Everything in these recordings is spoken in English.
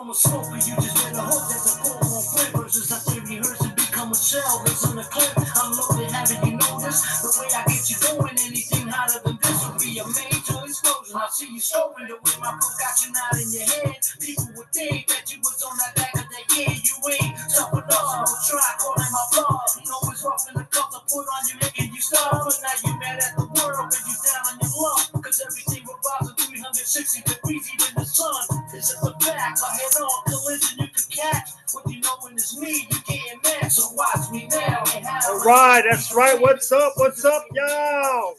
become a smoker. You just better hope that the poor won't flip versus I say rehearse and become a shell. It's on the clip. I'm loaded, haven't you noticed? The way I get you going, anything hotter than this will be a major explosion. I see you showing the way my book got you not in your head. People would think that you was on that back of that year. You ain't tough enough. Don't try calling my bluff. You know it's rough in the cup to put on you, making you stop. But now you mad at the world and you down on your luck. Cause everything revolves at 360 degrees, even the sun is at the back. A head on collision you could catch. What you know when it's me, you getting mad. So watch me now. All right, that's right. What's up? What's up, y'all?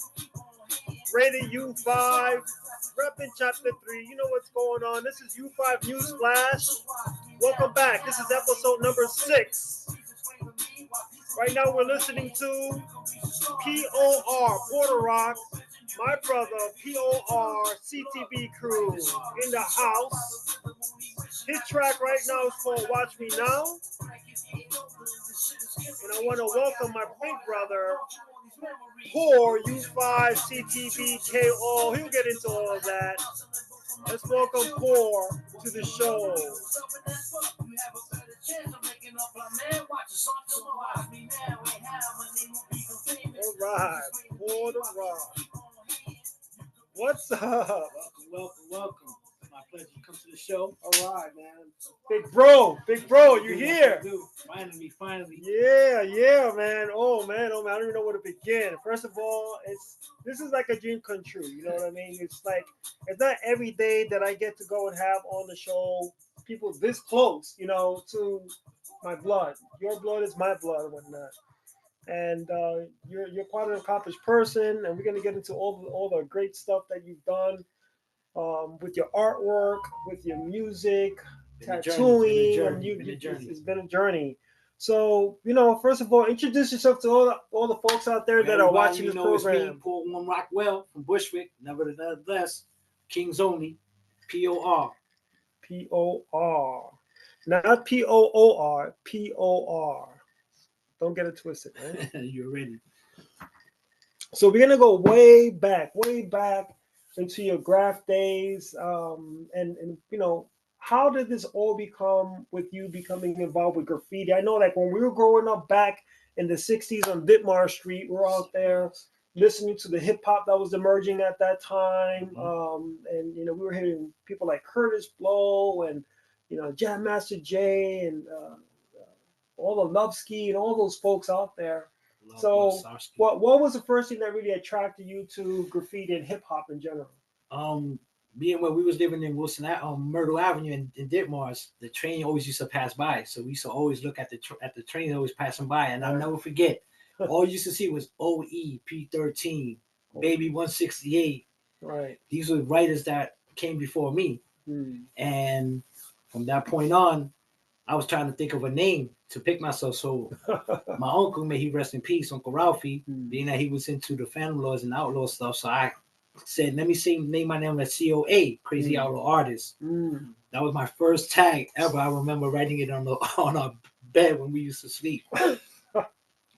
Rated U5, repping chapter 3. You know what's going on. This is U5 News Flash. Welcome back. This is episode number 6. Right now we're listening to POR, Puerto Rock, my brother, POR, CTB crew in the house. His track right now is called Watch Me Now. And I want to welcome my big brother, Poor U5 CTB KO. He'll get into all of that. Let's welcome Poor to the show. All right, Poor the Rock. What's up? Welcome. My pleasure to come to the show. All right, man. Big bro, you're here. Finally. Yeah, man. Oh man, I don't even know where to begin. First of all, this is like a dream come true. You know what I mean? It's not every day that I get to go and have on the show people this close, to my blood. Your blood is my blood and whatnot. And you're quite an accomplished person, and we're gonna get into all the great stuff that you've done. With your artwork, with your music, tattooing, it's been a journey. So, first of all, introduce yourself to all the folks out there that are watching this program. It's me, Paul Warren Rockwell from Bushwick, nevertheless, Kings Only, POR. POR. Not POOR, POR. Don't get it twisted, right? You're ready. So we're going to go way back into your graph days, and how did this all become with you becoming involved with graffiti? I know, like, when we were growing up back in the 60s on Ditmar Street, we're out there listening to the hip hop that was emerging at that time, and we were hearing people like Curtis Blow and Jam Master Jay and all the Lovski and all those folks out there. So what was the first thing that really attracted you to graffiti and hip hop in general? Being when we was living in Wilson, Myrtle Avenue in Ditmars, the train always used to pass by. So we used to always look at the train always passing by, and I'll never forget. All you used to see was OE, P13, Baby 168. Right. These were writers that came before me, and from that point on, I was trying to think of a name to pick myself. So my uncle, may he rest in peace, Uncle Ralphie, being that he was into the Phantom Laws and outlaw stuff, so I said, let me name my name as COA, Crazy Outlaw Artist. That was my first tag ever. I remember writing it on our bed when we used to sleep.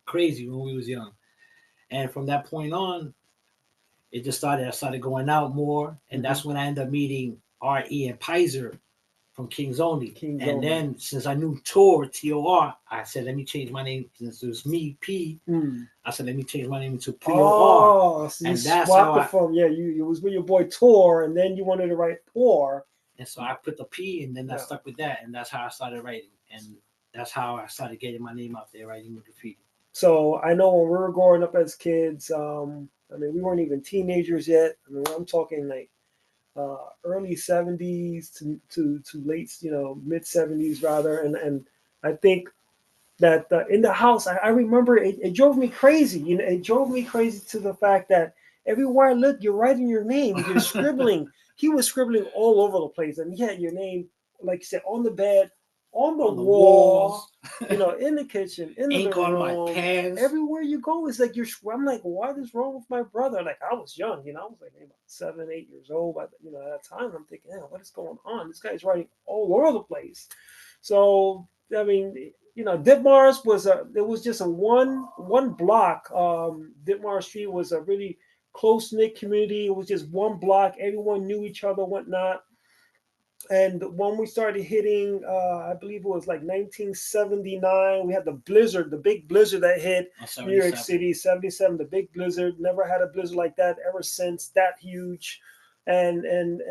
Crazy when we was young. And from that point on, I started going out more, and that's when I ended up meeting R.E. and Pizer from Kings Only. Then since I knew TOR, I said, let me change my name. Since it was me, P, I said, let me change my name to POR. Oh, so you swapped it from, you was with your boy Tor, and then you wanted to write Por. And so I put the P, and then I stuck with that, and that's how I started writing. And that's how I started getting my name out there, writing with graffiti. So I know when we were growing up as kids, we weren't even teenagers yet. I'm talking like early 70s to late, mid 70s rather. And I think that in the house, I remember it drove me crazy. It drove me crazy to the fact that everywhere I look, you're writing your name, you're scribbling. He was scribbling all over the place, and he had your name, like you said, on the bed, on the wall, in the kitchen, in the ink living on room. My pants. Everywhere you go, it's like I'm like, what is wrong with my brother? Like, I was young, I was like maybe about 7, 8 years old, but at that time, I'm thinking, what is going on? This guy's writing all over the place. So Ditmars was just a one block. Ditmar Street was a really close-knit community. It was just one block. Everyone knew each other, whatnot. And when we started hitting, I believe it was like 1979, we had the blizzard, the big blizzard that hit New York City, 77, the big blizzard. Never had a blizzard like that ever since, that huge. And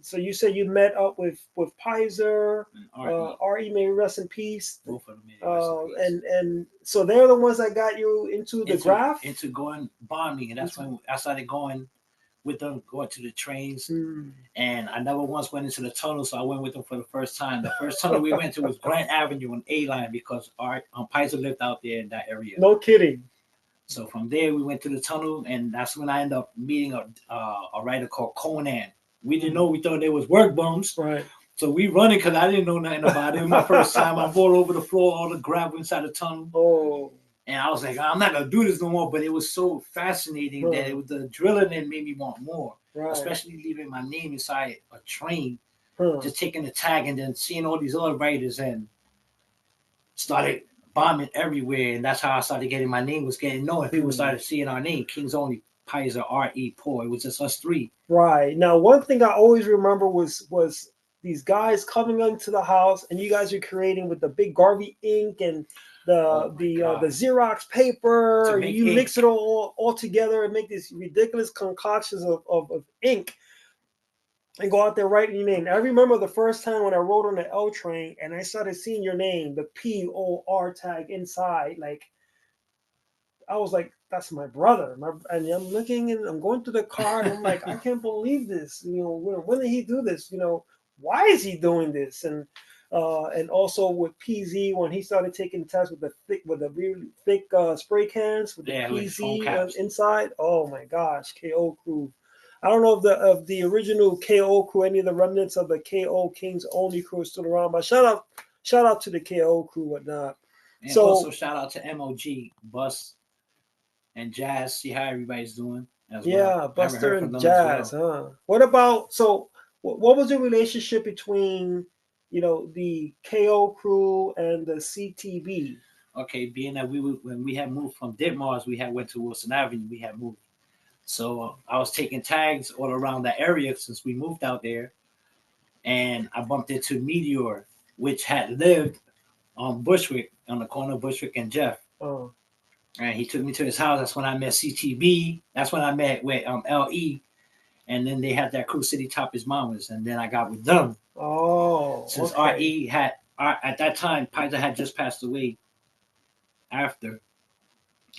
so you said you met up with Pizer, RE, may rest in peace. Both of them may rest in peace. And so they're the ones that got you into the graph? Into going bombing, and that's when I started going with them, going to the trains. And I never once went into the tunnel, so I went with them for the first time. The first tunnel we went to was Grant Avenue on A-Line, because our Pizer lived out there in that area. No kidding. So from there, we went to the tunnel, and that's when I ended up meeting a writer called Conan. We didn't know, we thought they was work bums. Right. So we running, because I didn't know nothing about it. It was my first time. I'm all over the floor, all the gravel inside the tunnel. Oh. And I was like, I'm not going to do this no more. But it was so fascinating that it was the drilling that made me want more. Right. Especially leaving my name inside a train, just taking the tag and then seeing all these other writers, and started bombing everywhere. And that's how I started getting, my name was getting known. People started seeing our name, Kings Only, Pizer, R.E., Poe. It was just us three. Right. Now, one thing I always remember was these guys coming into the house, and you guys are creating with the big Garvey ink and the Xerox paper. You ink. Mix it all together and make these ridiculous concoctions of ink, and go out there writing your name. I remember the first time when I rode on the L train and I started seeing your name, the POR tag inside. Like, I was like, that's my brother. And I'm looking, and I'm going through the car, and I'm like, I can't believe this. You know, when did he do this? You know, why is he doing this? And also with PZ, when he started taking tests with the really thick spray cans with the PZ inside. Oh my gosh, KO crew. I don't know if the original KO crew, any of the remnants of the KO Kings Only crew is still around, but shout out to the KO crew, whatnot. And so, also shout out to MOG, Bus, and Jazz. See how everybody's doing as well. Buster and Jazz, huh? What about, so what was the relationship between, the KO crew and the CTB? Okay, being that when we had moved from Ditmars, we had went to Wilson Avenue, we had moved. So I was taking tags all around that area since we moved out there, and I bumped into Meteor, which had lived on Bushwick, on the corner of Bushwick and Jeff. Oh. And he took me to his house. That's when I met CTB. That's when I met with LE. And then they had that Crew City Toppers Mamas, and then I got with them. Oh, since RE had, at that time, Pizer had just passed away. After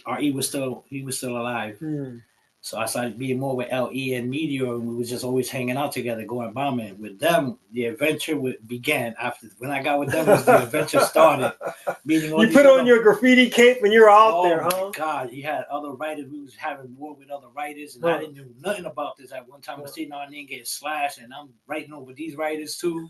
RE was still alive. So I started being more with LE and Meteor, and we was just always hanging out together, going bombing. With them, the adventure began. After when I got with them, the adventure started. You put on your graffiti cape when you were out there, huh? Oh my God, he had other writers. We was having war with other writers, and I didn't know nothing about this. At one time, I was seeing our name get slashed, and I'm writing over these writers too.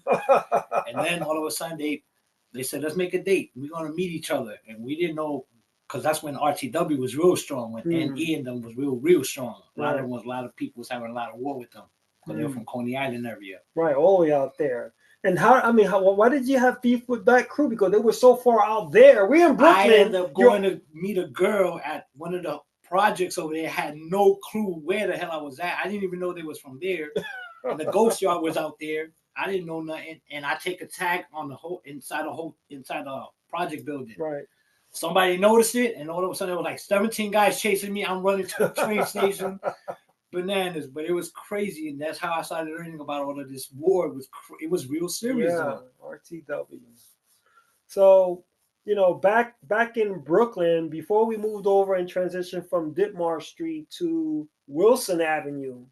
And then all of a sudden, they said, let's make a date. We're gonna meet each other, and we didn't know. Because that's when RTW was real strong, when NE and them was real strong. A lot of people was having a lot of war with them because they were from Coney Island area. Right, all the way out there. And why did you have beef with that crew? Because they were so far out there. We in Brooklyn. I ended up going to meet a girl at one of the projects over there. Had no clue where the hell I was at. I didn't even know they was from there. And the ghost yard was out there. I didn't know nothing. And I take a tag on the whole inside the project building. Right. Somebody noticed it, and all of a sudden, there were like 17 guys chasing me. I'm running to the train station, bananas. But it was crazy, and that's how I started learning about all of this war. It was real serious. Yeah, RTW. So, back in Brooklyn, before we moved over and transitioned from Ditmar Street to Wilson Avenue,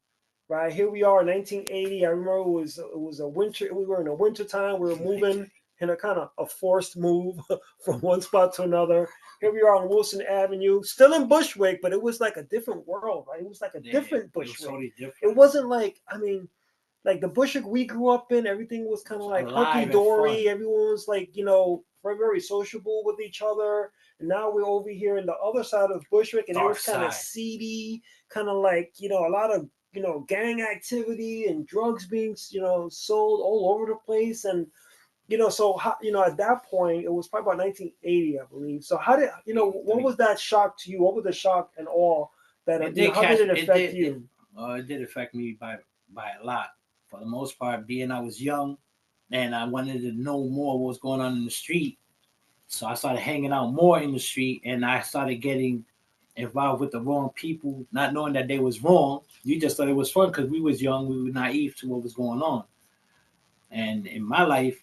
right here we are in 1980. I remember it was a winter. We were in a winter time. We were moving. In a kind of a forced move from one spot to another. Here we are on Wilson Avenue, still in Bushwick, but it was like a different world, right? It was like a different Bushwick. It was totally different. It wasn't like the Bushwick we grew up in, everything was kind of like hunky-dory. Everyone was like, very, very sociable with each other. And now we're over here in the other side of Bushwick, and it was kind of seedy, kind of like, a lot of, gang activity and drugs being, sold all over the place. And so at that point, it was probably about 1980, I believe. So how did what was that shock to you? What was the shock and awe that how did it affect you? It did affect me by a lot. for the most part, being I was young and I wanted to know more what was going on in the street. So I started hanging out more in the street, and I started getting involved with the wrong people, not knowing that they was wrong. You just thought it was fun because we was young, we were naive to what was going on. And in my life,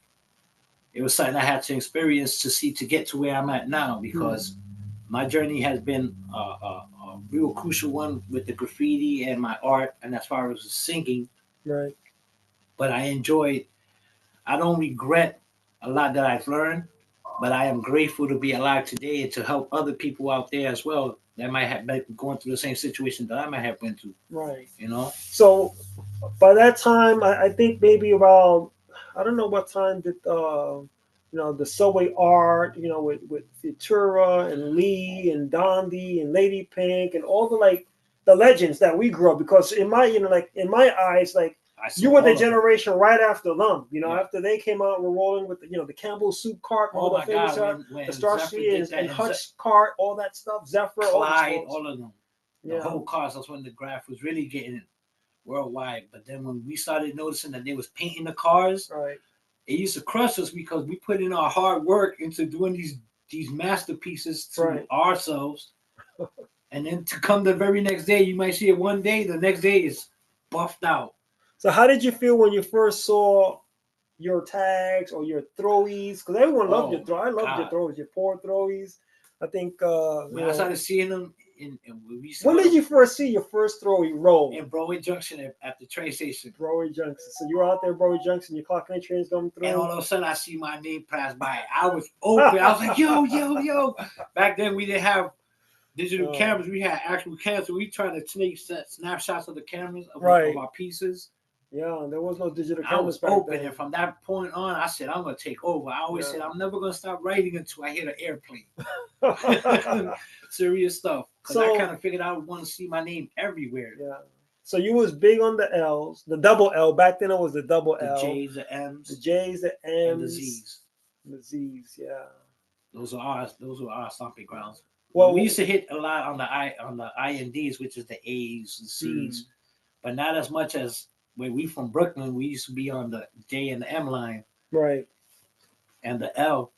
it was something I had to experience to see to get to where I'm at now, because my journey has been a real crucial one with the graffiti and my art, and as far as singing. Right. But I don't regret a lot that I've learned, but I am grateful to be alive today and to help other people out there as well that might have been going through the same situation that I might have went through. Right. You know? So by that time, I think maybe around, I don't know what time did the subway art, with Futura and Lee and Dondi and Lady Pink and all the legends that we grew up, because in my in my eyes, you were the generation right after them. After they came out, we're rolling with the Campbell Soup cart, Oh my God, the Starsky and Hutch cart, all that stuff, Zephyr, Clyde, all of them. The Yeah. whole cars. That's when the graph was really getting worldwide. But then when we started noticing that they was painting the cars, Right. it used to crush us because we put in our hard work into doing these masterpieces to ourselves. And then to come the very next day, you might see it one day, the next day is buffed out. So how did you feel when you first saw your tags or your throwies? Because everyone loved your throw. I loved your throwies, your poor throwies. I think when I started seeing them when did you first see your first throwy roll? In Broadway Junction at the train station. Broadway Junction. So you were out there, Broadway Junction, you're clocking the trains coming through. And all of a sudden I see my name pass by. I was open. I was like, yo. Back then we didn't have digital cameras. We had actual cameras. So we tried to take snapshots of the cameras of our pieces. Yeah, there was no digital I cameras was back open, then. and from that point on, I said, I'm going to take over. I always said, I'm never going to stop writing until I hit an airplane. Serious stuff. Because I kind of figured I would want to see my name everywhere. Yeah. So you was big on the L's, the double L. Back then it was the double L. The J's, the M's. The J's, the M's. And the Z's. The Z's, yeah. Those were our stomping grounds. Well, we used to hit a lot on the I and D's, which is the A's and C's, but not as much as when we from Brooklyn. We used to be on the J and the M line, right, and the L.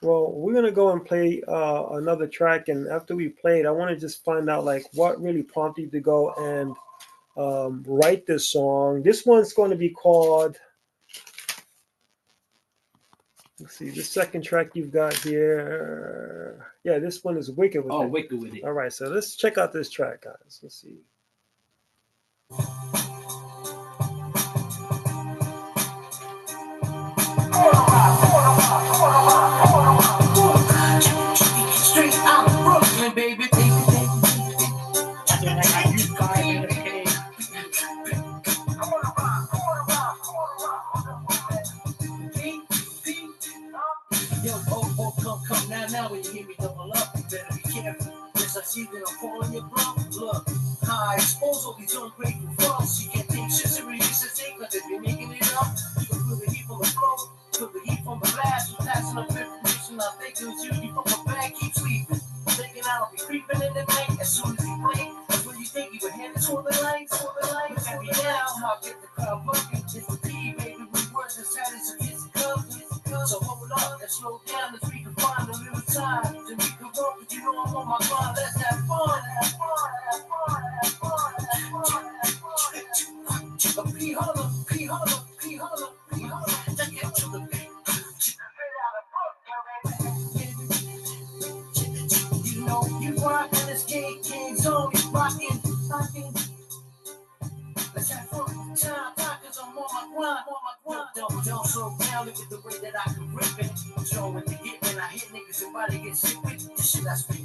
Well, we're gonna go and play another track, and after we play it, I want to just find out what really prompted you to go and write this song. This one's going to be called. Let's see, the second track you've got here. Yeah, this one is Wicked with It. Wicked with It. All right, so let's check out this track, guys. Let's see. Straight out of Brooklyn, baby. Come now when you hear me double up, you better be careful. Yes, I see that I'm calling your bluff. Look, I expose all these ungrateful fucks. You can't take shit serious as they, cause if you're making it up, you can feel the heat from the flow, feel the heat from the blast. You're passing up information, I think it was you from the bag, keep sleeping. Thinking I'll be creeping in the night as soon as you blink. That's when you think you were headed toward the lights. Look at me now, I'll get the crowd bucking. It's the P, baby, with words as sad as a kid's cup. So hold up and slow down as we can find a little time. Then we can walk, but you know I'm on my grind. Let's have fun. P holla. Take it to the beat. You know you rock in this game zone. You rockin'. Let's have fun. Time, cause I'm on my grind. Don't slow down, look at the way that I can rip it. I'm showing the get when I hit niggas and body get sick with this shit I spit.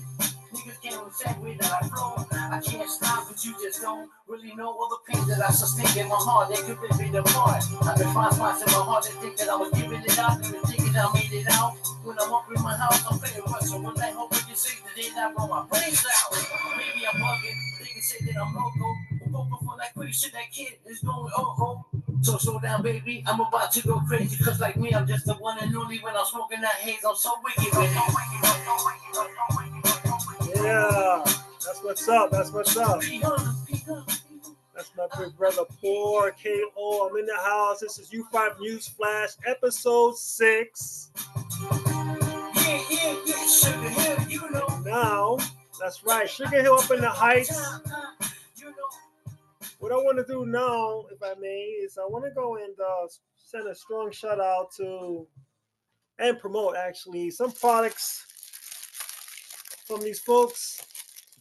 Niggas can't understand the way that I flow. I can't stop, but you just don't really know all the pain that I sustain in my heart. They could rip it apart. I've been fine spots in my heart that think that I was giving it out. Even thinking I made it out. When I'm up in my house, I'm playing Russian. When I hope you say that they not blow my brains out. Maybe I'm bugging. They can say that I'm loco. For that quick shit, that kid is going So slow down, baby. I'm about to go crazy. Cause like me, I'm just the one and only. When I'm smoking that haze, I'm so wicked with it. Yeah, that's what's up. That's my big brother, Poor KO. I'm in the house. This is U5 News Flash, episode 6. Yeah, Sugar Hill, you know. Now, that's right, Sugar Hill up in the Heights. You know. What I want to do now, if I may, is I want to go and send a strong shout out to and promote actually some products from these folks.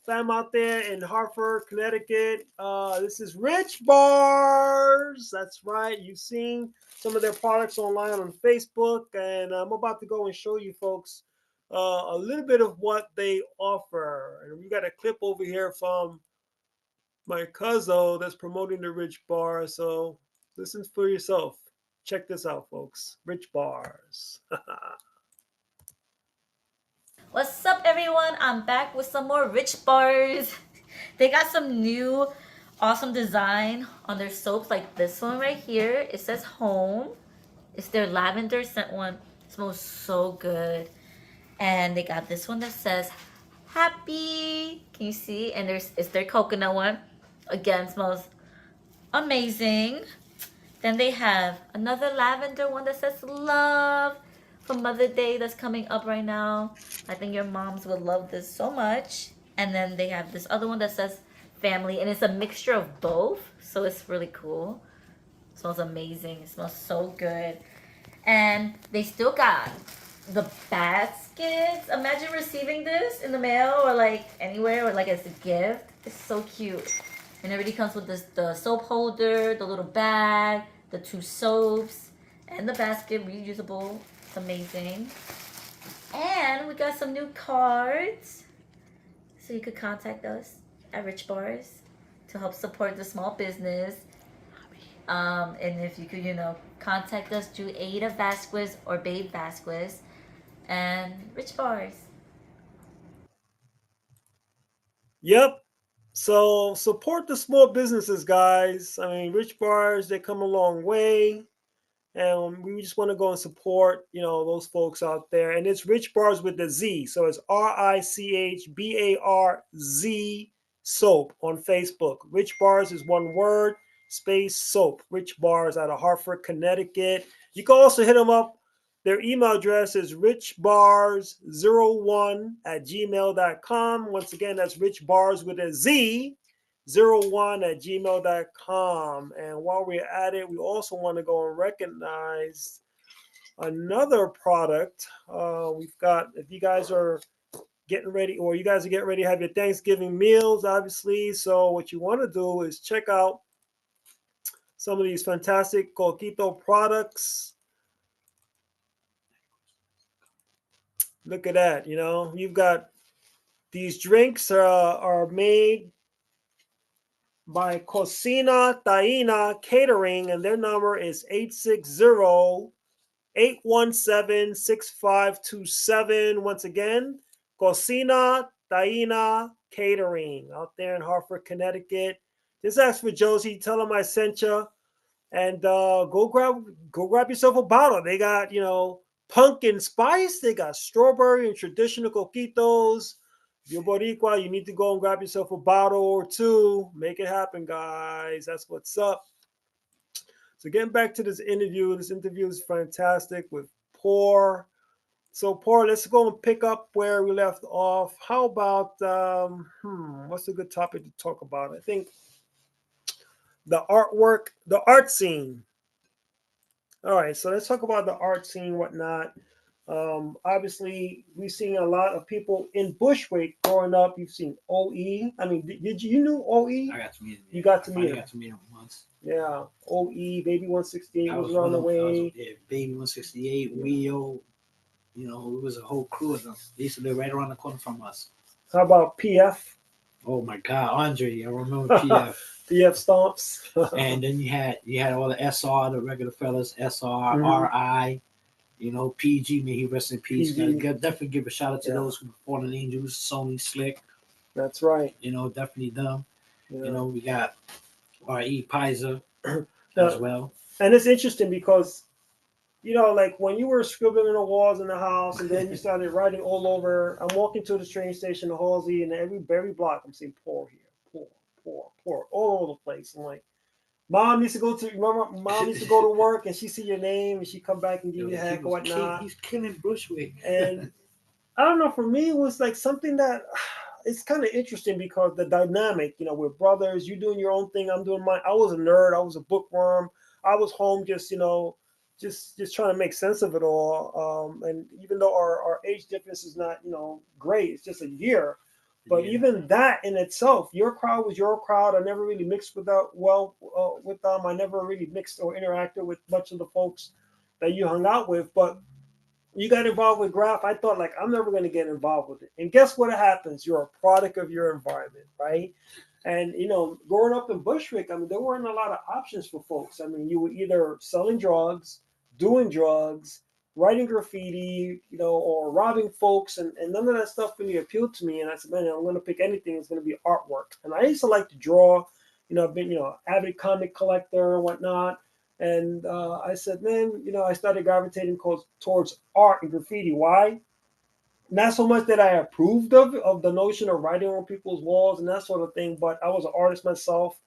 Fam out there in Hartford, Connecticut. This is Rich Bars. That's right. You've seen some of their products online on Facebook, and I'm about to go and show you folks a little bit of what they offer. And we got a clip over here from my cousin that's promoting the Rich Bar. So listen for yourself. Check this out, folks. Rich Bars. What's up, everyone? I'm back with some more Rich Bars. They got some new awesome design on their soaps, like this one right here. It says home. It's their lavender scent one. It smells so good. And they got this one that says happy. Can you see? And it's their coconut one. Again, smells amazing. Then they have another lavender one that says love for Mother's Day that's coming up right now. I think your moms would love this so much. And then they have this other one that says family, and it's a mixture of both. So it's really cool. It smells amazing. It smells so good. And they still got the baskets. Imagine receiving this in the mail or like anywhere or like as a gift. It's so cute. And it already comes with this, the soap holder, the little bag, the 2 soaps, and the basket, reusable. It's amazing. And we got some new cards. So you could contact us at Rich Bars to help support the small business. And if you could, contact us through Ada Vasquez or Babe Vasquez and Rich Bars. Yep. So support the small businesses, guys. I mean, Rich Bars, they come a long way. And we just want to go and support, those folks out there. And it's Rich Bars with the Z. So it's RICHBARZ soap on Facebook. Rich Bars is one word, space soap. Rich Bars out of Hartford, Connecticut. You can also hit them up. Their email address is richbars01@gmail.com. Once again, that's richbars with a Z. 01@gmail.com. And while we're at it, we also want to go and recognize another product. We've got, if you guys are getting ready, or you guys are getting ready to have your Thanksgiving meals, obviously. So what you want to do is check out some of these fantastic Coquito products. Look at that. You've got these drinks are made by Cocina Taina Catering, and their number is 860-817-6527. Once again, Cocina Taina Catering out there in Hartford, Connecticut. Just ask for Josie, tell them I sent you, and go grab yourself a bottle. They got, pumpkin spice, they got strawberry and traditional coquitos. If you're Boricua, you need to go and grab yourself a bottle or 2. Make it happen, guys. That's what's up. So getting back to this interview. This interview is fantastic with Poor. So Poor, let's go and pick up where we left off. How about, what's a good topic to talk about? I think the artwork, the art scene. All right, so let's talk about the art scene, whatnot. Obviously, we've seen a lot of people in Bushwick growing up. You've seen OE. I mean, did you knew OE? I got to meet him. You got to meet him. I got to meet him once. Yeah, OE, Baby 168 was around the way. Baby 168, Wheel. It was a whole crew of them. They used to live right around the corner from us. How about PF? Oh my God, Andre! I remember PF. PF Stomps. And then you had all the SR, the regular fellas, SR, RI. PG, may he rest in peace. Definitely give a shout out to those who Fallen Angels, Sony, Slick. That's right. Definitely them. Yeah. We got R.E. Pizer as well. And it's interesting because, like when you were scribbling on the walls in the house and then you started writing all over, I'm walking to the train station, the Halsey, and every block I'm seeing Poor here, pour all over the place. I'm like, Mom needs to go to remember. Mom needs to go to work, and she see your name, and she come back and give you a heck or whatnot. He's killing Bushwick. And I don't know. For me, it was like something that it's kind of interesting because the dynamic, we're brothers. You doing your own thing, I'm doing mine. I was a nerd. I was a bookworm. I was home just just trying to make sense of it all. And even though our age difference is not great, it's just a year. But even that in itself, your crowd was your crowd. I never really mixed with them. I never really mixed or interacted with much of the folks that you hung out with. But you got involved with Graph. I thought, like, I'm never going to get involved with it. And guess what happens? You're a product of your environment, right? And, growing up in Bushwick, I mean, there weren't a lot of options for folks. I mean, you were either selling drugs, doing drugs, writing graffiti, or robbing folks. And none of that stuff really appealed to me. And I said, man, I'm going to pick anything that's going to be artwork. And I used to like to draw. I've been, avid comic collector and whatnot. And I said, man, I started gravitating towards art and graffiti. Why? Not so much that I approved of the notion of writing on people's walls and that sort of thing, but I was an artist myself.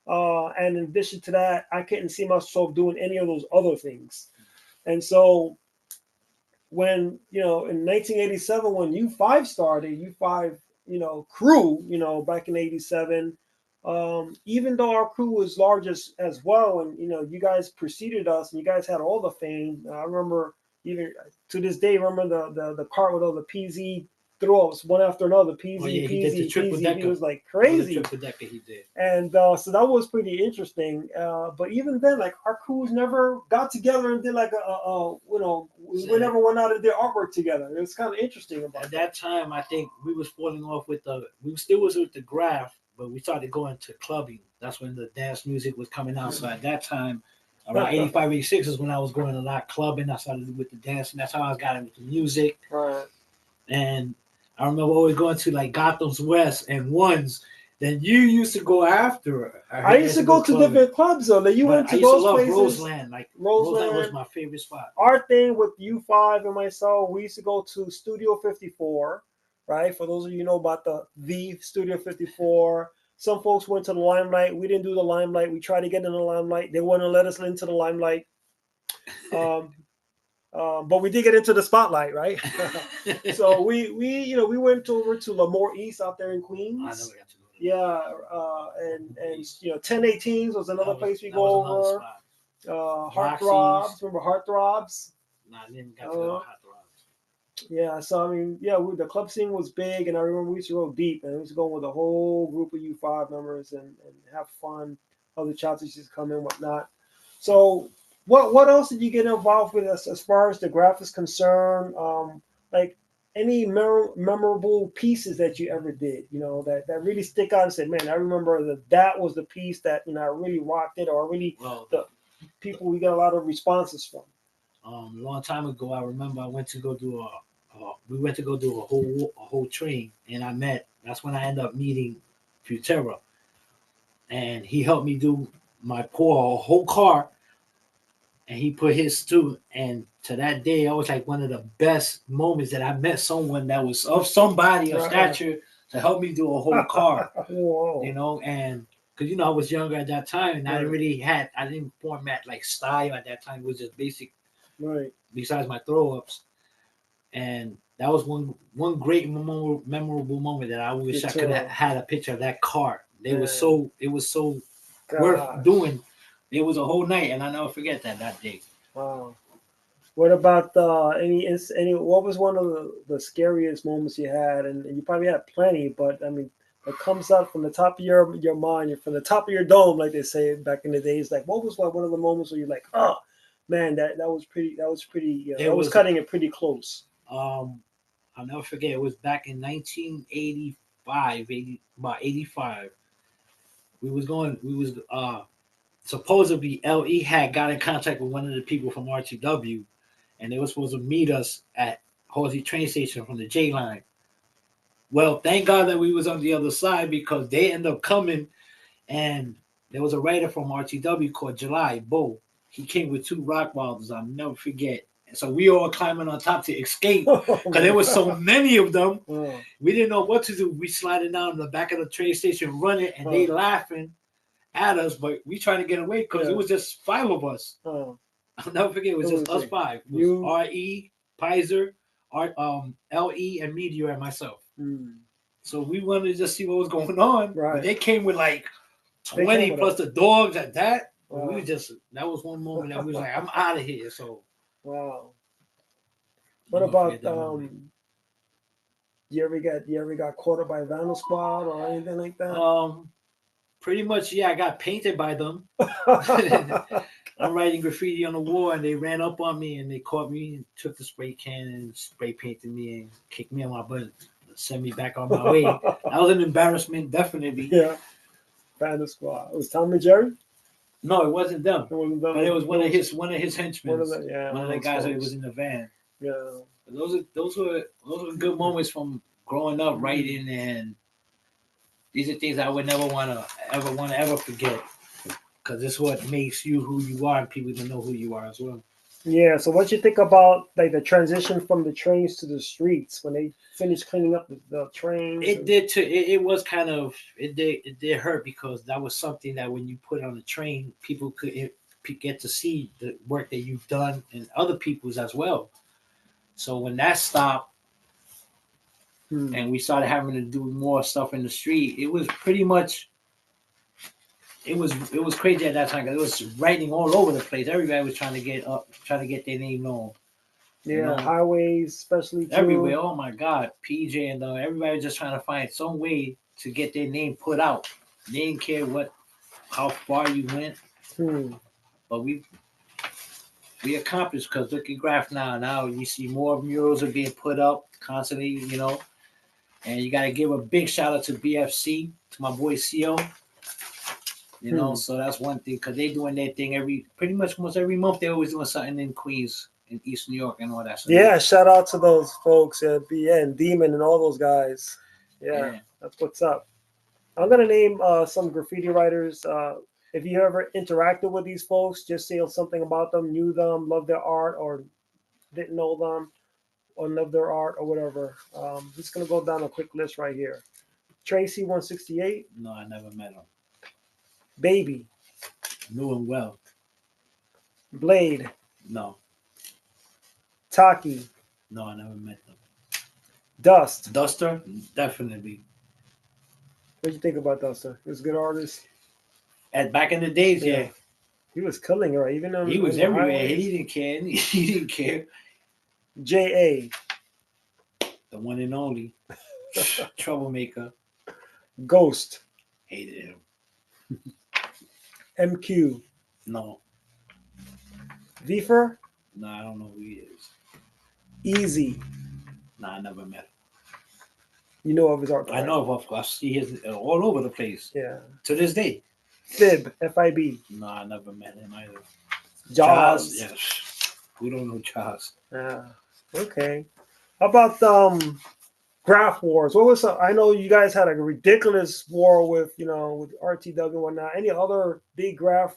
And in addition to that, I couldn't see myself doing any of those other things. And so when, in 1987, when U5 started, U5, crew, back in 87, even though our crew was large as well, and you guys preceded us and you guys had all the fame. I remember even to this day, remember the cart with all the PZ throw-ups one after another. PZ, PZ, PZ. He was like crazy. Triple decker he did. And so that was pretty interesting. But even then, like, our crews never got together and did like we never went out and did artwork together. It was kind of interesting about at that time. I think we was falling off we still was with the Graph, but we started going to clubbing. That's when the dance music was coming out. So at that time, around 85, 86 is when I was going a lot clubbing. I started with the dancing. That's how I got into music. Right. And I remember always going to like Gotham's West and Ones. Then you used to go after. I used to go to different clubs though. Like, you went to those places. Roseland. Like Roseland was my favorite spot. Our thing with U5 and myself, we used to go to Studio 54, right? For those of you who know about the Studio 54. Some folks went to the Limelight. We didn't do the Limelight. We tried to get in the Limelight. They wouldn't let us into the Limelight. But we did get into the Spotlight, right? So we went over to Lemoore East out there in Queens. I never got to go. Yeah, and 1018s was another place we go over. Heartthrobs, remember Heartthrobs? Nah, I didn't got to go to Heartthrobs. Yeah, so I mean, the club scene was big, and I remember we used to go deep, and we used to go with a whole group of U5 members and have fun. Other chops used to come in, whatnot. So, what else did you get involved with as far as the Graph is concerned? Like any memorable pieces that you ever did, that really stick out and say, man, I remember that was the piece that I really rocked it, or really the people we got a lot of responses from. A long time ago, I remember I went to go do a whole train, and that's when I ended up meeting Futera, and he helped me do my whole car, and he put his too. And to that day, I was like one of the best moments that I met someone that was of somebody of stature to help me do a whole car. Whoa. And because I was younger at that time, and I didn't format like style at that time. It was just basic. Right. Besides my throw-ups, and that was one great memorable moment that I wish I could have had a picture of that car. It was so worth doing. It was a whole night, and I never forget that day. Wow. What about any? What was one of the scariest moments you had? And you probably had plenty, but I mean, it comes up from the top of your mind, from the top of your dome, like they say back in the days. Like, what was one of the moments where you're like, oh man, that was pretty. That was cutting it pretty close. I'll never forget. It was back in 1985, about 85. We was supposedly LE had got in contact with one of the people from RTW, and they were supposed to meet us at Halsey train station from the J line. Well, thank God that we was on the other side, because they ended up coming, and there was a writer from RTW called July Bo. He came with two Rockwilders. I'll never forget. And so we all climbing on top to escape because there was so many of them. We didn't know what to do. We sliding down the back of the train station running, and they laughing at us, but we trying to get away because it was just 5 of us. I'll never forget. It was just us 5. It was you, R.E., Pizer, L.E., and Meteor and myself. So we wanted to just see what was going on. Right. But they came with like 20 plus the dogs at that. We just, that was one moment that we was like, I'm out of here. So wow. What about you ever got caught up by Vandal Squad or anything like that? Pretty much, yeah, I got painted by them. I'm writing graffiti on the wall, and they ran up on me, and they caught me and took the spray can and spray painted me and kicked me on my butt, sent me back on my way. That was an embarrassment, definitely. Yeah, Vandal Squad. It was Tom and Jerry? No, it wasn't them. It wasn't them. But it was one of his henchmen. One of the guys that was in the van. Yeah. Those were good moments from growing up writing, and these are things I would never want to ever forget, because it's what makes you who you are, and people to know who you are as well. Yeah. So what you think about like the transition from the trains to the streets when they finished cleaning up the trains? It was kind of it did hurt, because that was something that when you put on the train, people could get to see the work that you've done and other people's as well. So when that stopped, and we started having to do more stuff in the street, it was pretty much it was crazy at that time, because it was writing all over the place. Everybody was trying to get their name known. Yeah, highways, especially too. Everywhere. Oh my God, PJ and everybody was just trying to find some way to get their name put out. They didn't care how far you went, but we accomplished, because look at Graph now. Now you see more murals are being put up constantly, and you got to give a big shout out to BFC, to my boy CO. So that's one thing, because they're doing their thing pretty much almost every month. They're always doing something in Queens, in East New York, and all that stuff. Yeah, shout out to those folks at and Demon and all those guys. Yeah, that's what's up. I'm gonna name some graffiti writers. If you ever interacted with these folks, just say something about them, knew them, loved their art, or didn't know them, or loved their art, or whatever. Just gonna go down a quick list right here. Tracy 168. No, I never met him. Baby. Knew him well. Blade. No. Taki. No, I never met them. Dust. Duster? Definitely. What do you think about Duster? He was a good artist. Back in the days, yeah. He was killing her, even though he was everywhere. He didn't care. He didn't care. J.A. The one and only. Troublemaker. Ghost. Hated him. MQ. No. Vifer. No, I don't know who he is. Easy. No, I never met him. You know of his art. I know of. I see his all over the place. Yeah. To this day. Fib. F-I-B. No, I never met him either. Jaws. Yes. Who don't know Jaws? Okay. How about graph wars? What was I know you guys had a ridiculous war with with RTW and whatnot. Any other big graph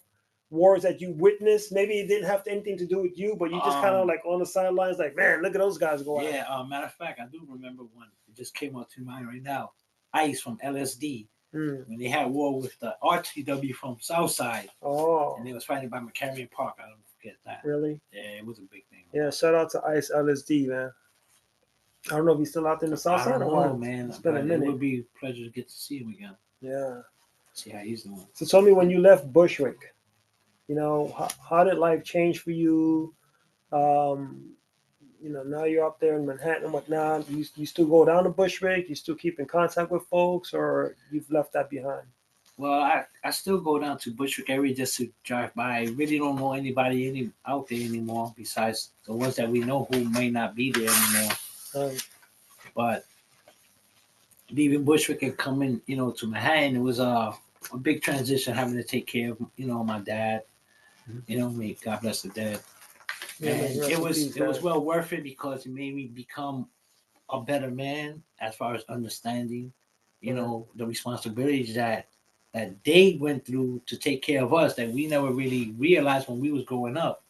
wars that you witnessed? Maybe it didn't have anything to do with you, but you just kind of like on the sidelines, like, man, look at those guys go out. Yeah. Matter of fact, I do remember one. It just came out to mind right now. Ice from LSD. When they had war with the RTW from Southside. Oh. And they was fighting by McCarran Park. I don't forget that. Really? Yeah, it was a big thing. Yeah, shout out to Ice LSD, man. I don't know if he's still out there in the South Side. I don't know, man. It's been a minute. It would be a pleasure to get to see him again. Yeah. See how he's doing. So tell me, when you left Bushwick, how did life change for you? Now you're up there in Manhattan and whatnot. You still go down to Bushwick? You still keep in contact with folks, or you've left that behind? Well, I still go down to Bushwick area just to drive by. I really don't know anybody out there anymore besides the ones that we know who may not be there anymore. But leaving Bushwick and coming, to Manhattan, it was a big transition, having to take care of, my dad. May God bless the dead. Yeah, and it was well worth it, because it made me become a better man as far as understanding, the responsibilities that they went through to take care of us that we never really realized when we was growing up.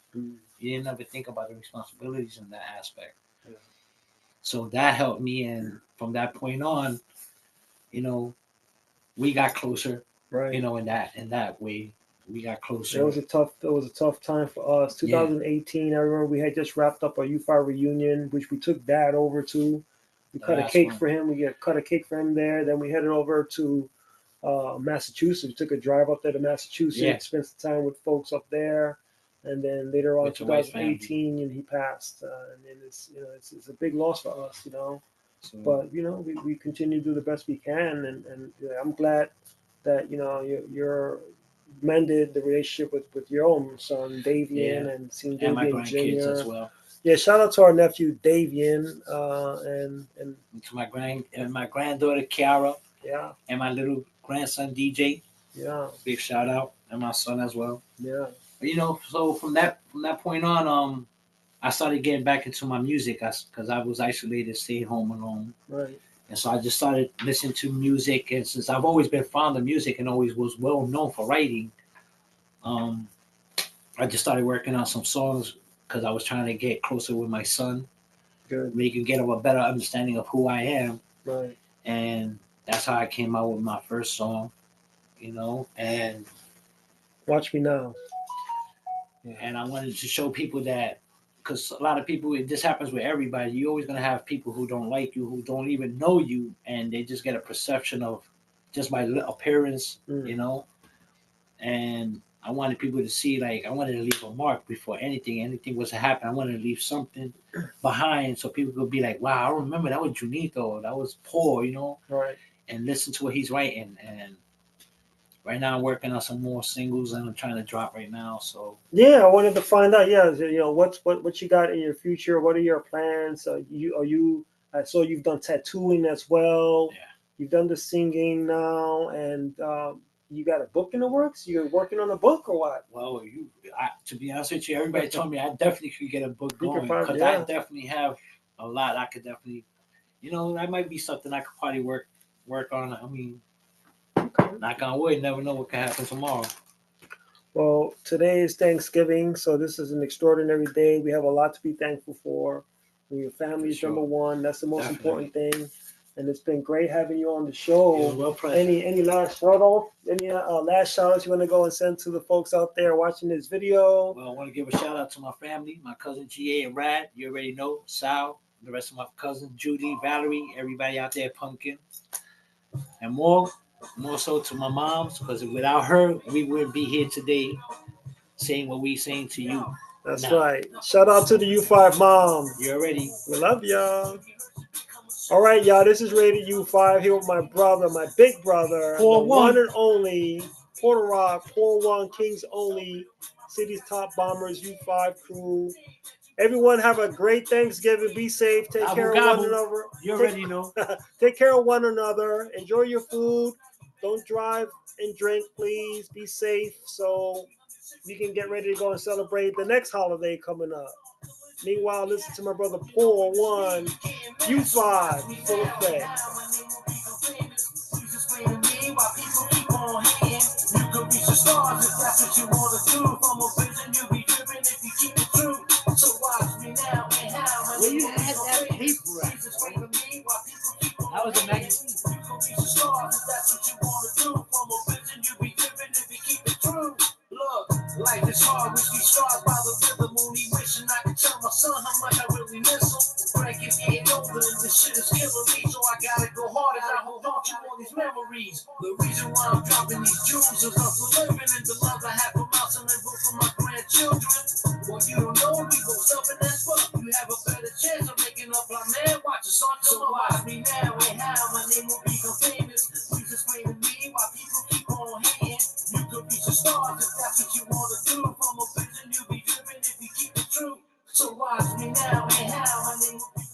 You didn't ever think about the responsibilities in that aspect. Yeah. So that helped me, and from that point on, you know, we got closer. Right. You know, in that way, we got closer. It was a tough time for us. 2018. I remember we had just wrapped up our U5 reunion, which we took Dad over to. We cut a cake for him. We cut a cake for him there. Then we headed over to Massachusetts. We took a drive up there to Massachusetts. Spent some time with folks up there, and then later on, 2018, and he passed. And it's it's a big loss for us, you know. So, but we continue to do the best we can, and I'm glad that you're mended the relationship with your own son Davian, and seeing Davian my grandkids Jr. as well. Yeah, shout out to our nephew Davian, and to my granddaughter Kiara. Yeah. And my little grandson DJ. Yeah. Big shout out, and my son as well. Yeah. But, so from that point on, I started getting back into my music because I was isolated, staying home alone. Right. And so I just started listening to music, and since I've always been fond of music and always was well known for writing, I just started working on some songs because I was trying to get closer with my son. Good. Make him get a better understanding of who I am. Right. And that's how I came out with my first song, and Watch Me Now. Yeah. And I wanted to show people that, because a lot of people, this happens with everybody. You're always going to have people who don't like you, who don't even know you, and they just get a perception of just by appearance, And I wanted people to see, I wanted to leave a mark before anything was to happen. I wanted to leave something behind so people could be like, wow, I remember that was Junito, that was Paul, Right. And listen to what he's writing. And right now I'm working on some more singles and I'm trying to drop right now. So yeah, I wanted to find out. Yeah, what you got in your future? What are your plans? I saw you've done tattooing as well. Yeah. You've done the singing now, and you got a book in the works. You're working on a book or what? Well, to be honest with you, everybody told me I definitely could get a book going because I definitely have a lot. I could definitely, that might be something I could probably work on. I mean, knock on wood, never know what can happen tomorrow. Well, today is Thanksgiving, so this is an extraordinary day. We have a lot to be thankful for. Your family is number one. That's the most important thing. And it's been great having you on the show. Any last shout out? Any last shout outs you want to go and send to the folks out there watching this video? Well, I want to give a shout out to my family, my cousin GA and Rad. You already know, Sal, the rest of my cousins, Judy, Valerie, everybody out there, Pumpkin. And more so to my moms, because without her, we wouldn't be here today saying what we saying to you. That's right. Shout out to the U5 mom. You already. We love y'all. All right, y'all. This is Rated U5 here with my brother, my big brother, the one and only Puerto Rock, 4-1 Kings Only, City's Top Bombers U5 crew. Everyone have a great Thanksgiving. Be safe. Take care of one another. You already know. Take care of one another. Enjoy your food. Don't drive and drink, please. Be safe so we can get ready to go and celebrate the next holiday coming up. Meanwhile, listen to my brother Paul 1, U5, full effect. Where you had that paper at? That was a magazine. Life is hard, whiskey stars by the rhythm. Only wishing I could tell my son how much I really miss him. Frank is getting older and this shit is killing me. So I gotta go hard as I hold on to all these memories. The reason why I'm dropping these jewels is I'm for living and the love I have for mouse and then vote for my grandchildren. Well, you don't know we go something that's fuck. You have a better chance of making up our man. Watch us on, so watch me now and how my name will become famous. Please explain to me why people keep on hating. You could reach the stars if that's what you want to do. From a vision you'll be driven if you keep it true. So watch me now and how my name will be